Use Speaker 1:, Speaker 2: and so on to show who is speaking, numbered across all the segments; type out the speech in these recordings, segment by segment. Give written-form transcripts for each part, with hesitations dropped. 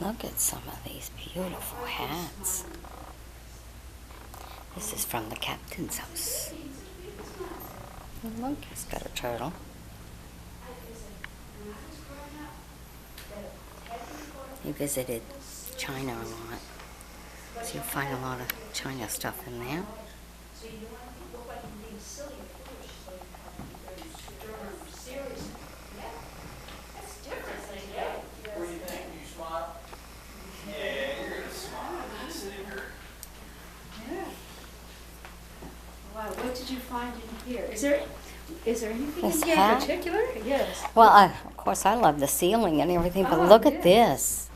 Speaker 1: Look at some of these beautiful hats. This is from the captain's house. Look, he's got a turtle. He visited China a lot, so you'll find a lot of China stuff in there.
Speaker 2: Wow, what did you find in here? Is there anything
Speaker 1: This
Speaker 2: in here
Speaker 1: hat?
Speaker 2: in particular? Yes.
Speaker 1: Well, of course, I love the ceiling and everything, but
Speaker 2: Oh,
Speaker 1: look at
Speaker 2: yes.
Speaker 1: this.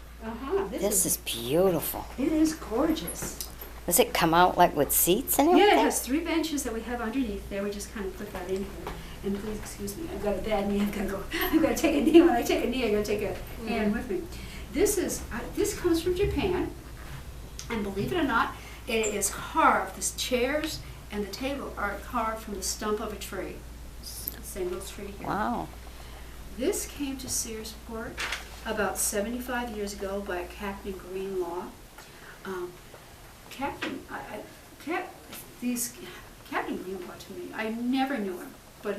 Speaker 2: This
Speaker 1: This is beautiful.
Speaker 2: It is gorgeous.
Speaker 1: Does it come out like with seats and
Speaker 2: Yeah,
Speaker 1: everything?
Speaker 2: it has 3 benches that we have underneath there. We just kind of put that in here. And please excuse me, I've got a bad knee. I'm gonna take a knee. When I take a knee, I'm gonna take a hand with me. This comes from Japan, and believe it or not, it is carved. The chairs and the table are carved from the stump of a tree. Same little tree here.
Speaker 1: Wow.
Speaker 2: This came to Searsport about 75 years ago by Captain Greenlaw. Captain Greenlaw to me, I never knew him, but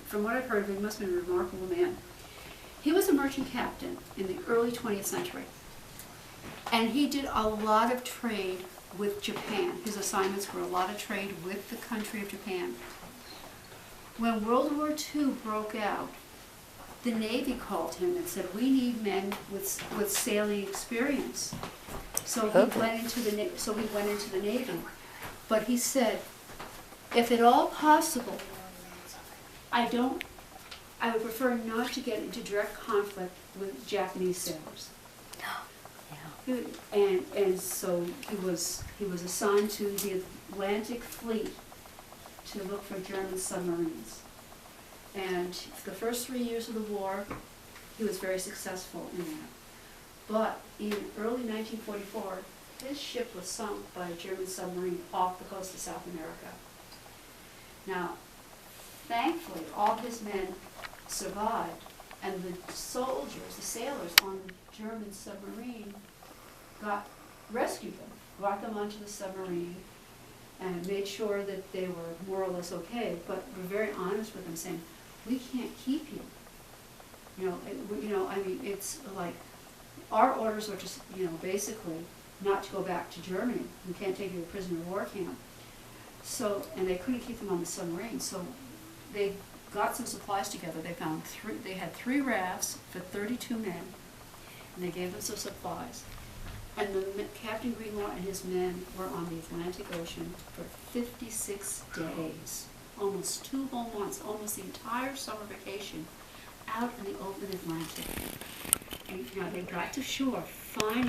Speaker 2: from what I've heard of him, he must have been a remarkable man. He was a merchant captain in the early 20th century, and he did a lot of trade with Japan. His assignments were a lot of trade with the country of Japan. When World War II broke out, the Navy called him and said, "We need men with sailing experience." So he went into the Navy. But he said, "If at all possible, I would prefer not to get into direct conflict with Japanese sailors."
Speaker 1: Yeah.
Speaker 2: And so he was assigned to the Atlantic Fleet to look for German submarines. And the first 3 years of the war, he was very successful in that. But in early 1944, his ship was sunk by a German submarine off the coast of South America. Now, thankfully, all his men survived, and the soldiers, the sailors on the German submarine, rescued them, brought them onto the submarine, and made sure that they were more or less okay, but were very honest with them, saying, "We can't keep you. I mean, it's like, our orders are just, basically not to go back to Germany. We can't take you to a prisoner of war camp." So, and they couldn't keep them on the submarine, so they got some supplies together. They had 3 rafts for 32 men, and they gave them some supplies. And Captain Greenlaw and his men were on the Atlantic Ocean for 56 days, almost 2 whole months, almost the entire summer vacation, out in the open Atlantic. And they got to shore finally.